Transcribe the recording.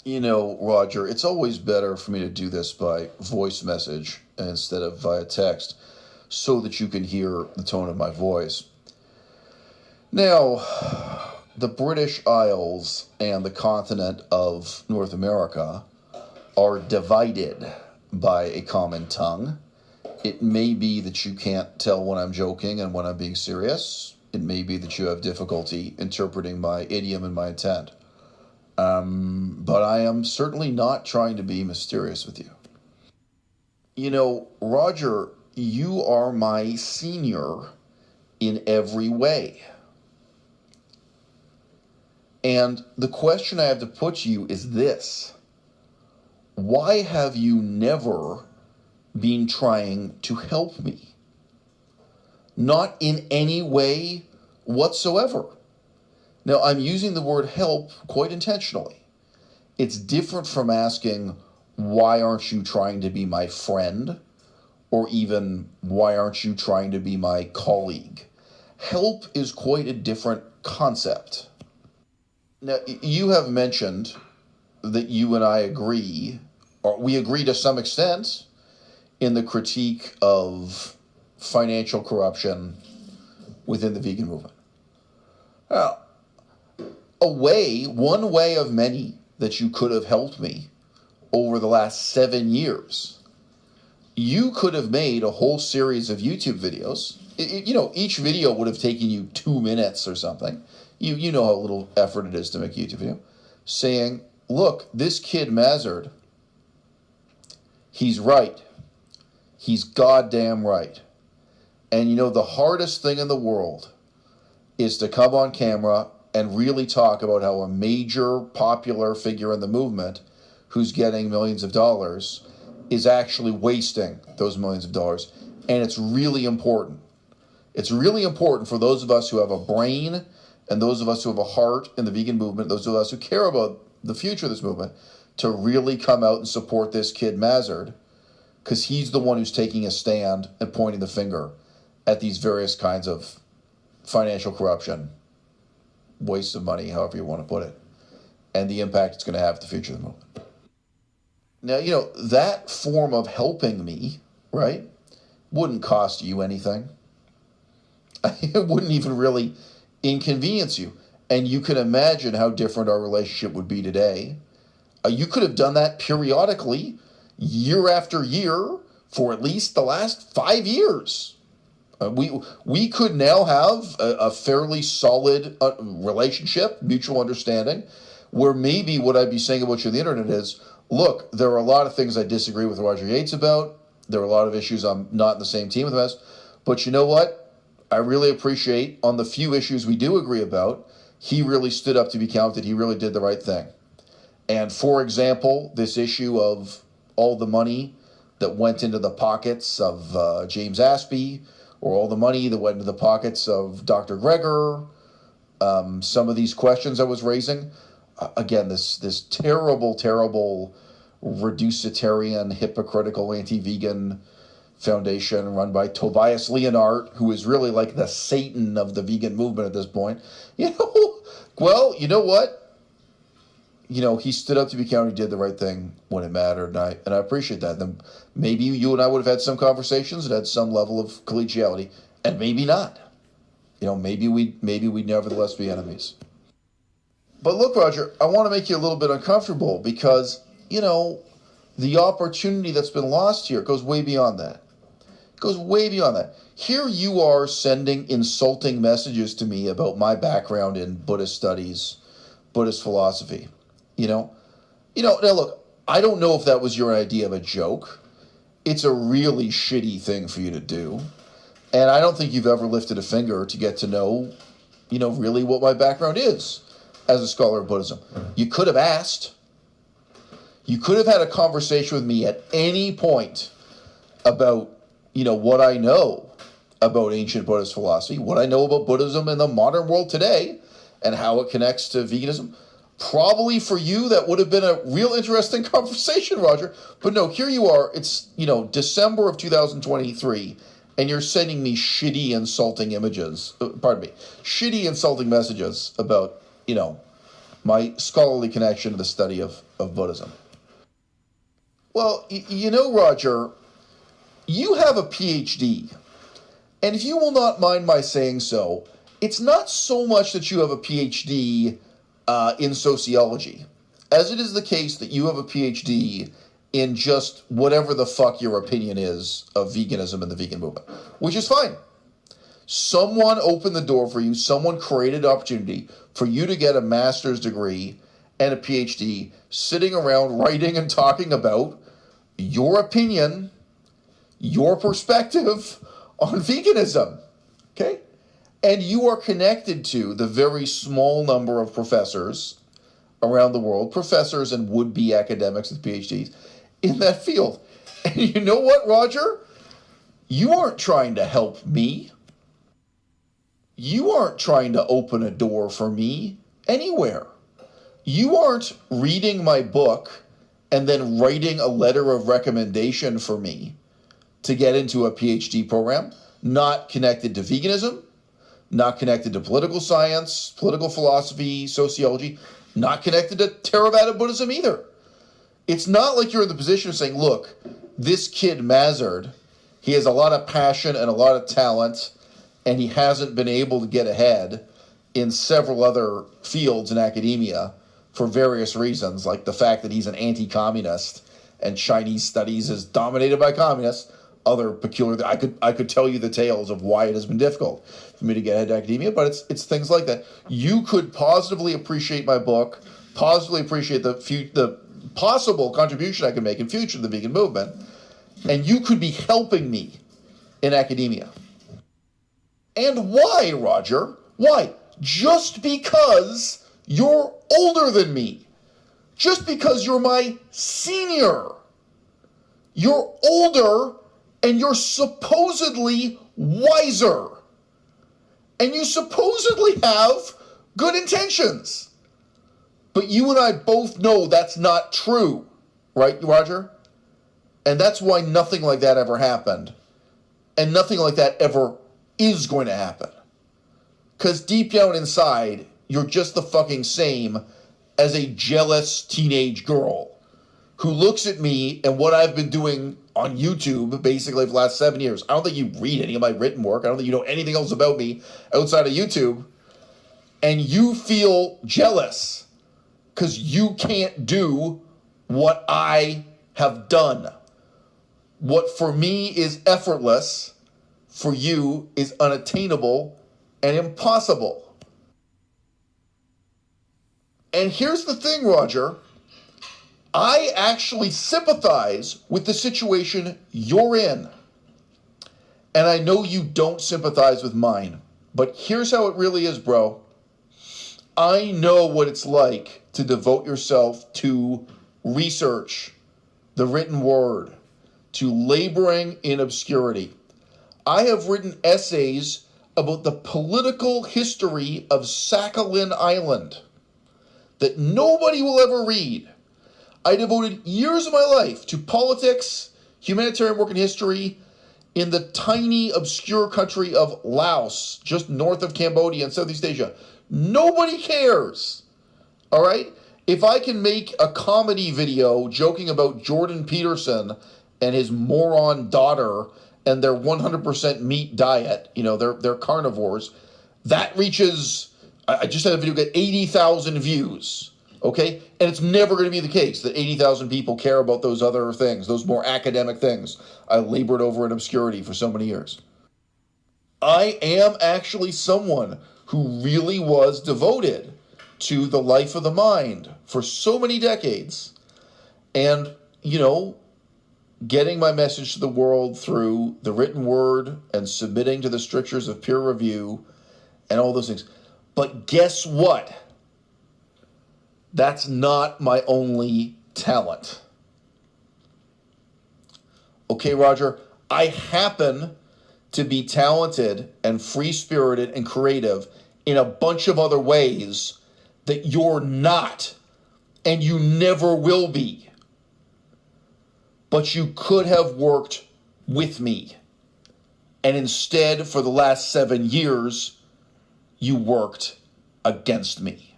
Roger, it's always better for me to do this by voice message instead of via text so that you can hear the tone of my voice. Now, the British Isles and the continent of North America are divided by a common tongue. It may be that you can't tell when I'm joking and when I'm being serious. It may be that you have difficulty interpreting my idiom and my intent. But I am certainly not trying to be mysterious with you. Roger, you are my senior in every way. And the question I have to put to you is this: why have you never been trying to help me? Not in any way whatsoever. Now, I'm using the word help quite intentionally. It's different from asking, why aren't you trying to be my friend? Or even, why aren't you trying to be my colleague? Help is quite a different concept. Now, you have mentioned that you and I agree, or we agree to some extent, in the critique of financial corruption within the vegan movement. Now, one way of many that you could have helped me over the last 7 years, you could have made a whole series of YouTube videos. Each video would have taken you 2 minutes or something. You know how little effort it is to make a YouTube video, saying, look, this kid Mazard, he's right. He's goddamn right. And the hardest thing in the world is to come on camera and really talk about how a major popular figure in the movement who's getting millions of dollars is actually wasting those millions of dollars. And it's really important. It's really important for those of us who have a brain and those of us who have a heart in the vegan movement, those of us who care about the future of this movement, to really come out and support this kid Mazard, because he's the one who's taking a stand and pointing the finger at these various kinds of financial corruption, waste of money, however you want to put it, and the impact it's going to have on the future of the movement. Now, that form of helping me, right, wouldn't cost you anything. It wouldn't even really inconvenience you. And you can imagine how different our relationship would be today. You could have done that periodically, year after year, for at least the last 5 years. We could now have a fairly solid relationship, mutual understanding, where maybe what I'd be saying about you on the internet is, look, there are a lot of things I disagree with Roger Yates about. There are a lot of issues I'm not in the same team with him as. But you know what? I really appreciate on the few issues we do agree about, he really stood up to be counted. He really did the right thing. And for example, this issue of all the money that went into the pockets of James Aspey, or all the money that went into the pockets of Dr. Greger, some of these questions I was raising, again, this terrible, terrible reducitarian, hypocritical, anti-vegan foundation run by Tobias Leonhardt, who is really like the Satan of the vegan movement at this point. Well, you know what? He stood up to be counted, did the right thing when it mattered, and I appreciate that. Then maybe you and I would have had some conversations that had some level of collegiality, and maybe not. Maybe we'd nevertheless be enemies. But look, Roger, I want to make you a little bit uncomfortable because, the opportunity that's been lost here goes way beyond that. It goes way beyond that. Here you are sending insulting messages to me about my background in Buddhist studies, Buddhist philosophy. Now look, I don't know if that was your idea of a joke. It's a really shitty thing for you to do. And I don't think you've ever lifted a finger to get to know, really what my background is as a scholar of Buddhism. You could have asked. You could have had a conversation with me at any point about, what I know about ancient Buddhist philosophy, what I know about Buddhism in the modern world today, and how it connects to veganism. Probably for you, that would have been a real interesting conversation, Roger. But no, here you are. It's, December of 2023, and you're sending me shitty, insulting images. Shitty, insulting messages about, my scholarly connection to the study of Buddhism. Well, you know, Roger, you have a PhD. And if you will not mind my saying so, it's not so much that you have a PhD in sociology, as it is the case that you have a PhD in just whatever the fuck your opinion is of veganism and the vegan movement, which is fine. Someone opened the door for you, someone created an opportunity for you to get a master's degree and a PhD, sitting around writing and talking about your opinion, your perspective on veganism, okay? And you are connected to the very small number of professors around the world, professors and would-be academics with PhDs in that field. And you know what, Roger? You aren't trying to help me. You aren't trying to open a door for me anywhere. You aren't reading my book and then writing a letter of recommendation for me to get into a PhD program, not connected to veganism, not connected to political science, political philosophy, sociology, not connected to Theravada Buddhism either. It's not like you're in the position of saying, look, this kid Mazard, he has a lot of passion and a lot of talent, and he hasn't been able to get ahead in several other fields in academia for various reasons, like the fact that he's an anti-communist and Chinese studies is dominated by communists. Other peculiar, I could tell you the tales of why it has been difficult for me to get ahead to academia, but it's things like that. You could positively appreciate my book, positively appreciate the possible contribution I can make in future to the vegan movement, and you could be helping me in academia. And why, Roger? Why? Just because you're older than me. Just because you're my senior. You're older and you're supposedly wiser. And you supposedly have good intentions. But you and I both know that's not true. Right, Roger? And that's why nothing like that ever happened. And nothing like that ever is going to happen. Because deep down inside, you're just the fucking same as a jealous teenage girl who looks at me and what I've been doing on YouTube basically for the last 7 years. I don't think you read any of my written work. I don't think you know anything else about me outside of YouTube. And you feel jealous because you can't do what I have done. What for me is effortless, for you is unattainable and impossible. And here's the thing, Roger. I actually sympathize with the situation you're in. And I know you don't sympathize with mine. But here's how it really is, bro. I know what it's like to devote yourself to research, the written word, to laboring in obscurity. I have written essays about the political history of Sakhalin Island that nobody will ever read. I devoted years of my life to politics, humanitarian work and history in the tiny, obscure country of Laos, just north of Cambodia in Southeast Asia. Nobody cares, all right? If I can make a comedy video joking about Jordan Peterson and his moron daughter and their 100% meat diet, you know, they're carnivores, that reaches, I just had a video get 80,000 views. Okay? And it's never going to be the case that 80,000 people care about those other things, those more academic things I labored over in obscurity for so many years. I am actually someone who really was devoted to the life of the mind for so many decades. And, you know, getting my message to the world through the written word and submitting to the strictures of peer review and all those things. But guess what? That's not my only talent. Okay, Roger, I happen to be talented and free-spirited and creative in a bunch of other ways that you're not, and you never will be. But you could have worked with me. And instead, for the last 7 years, you worked against me.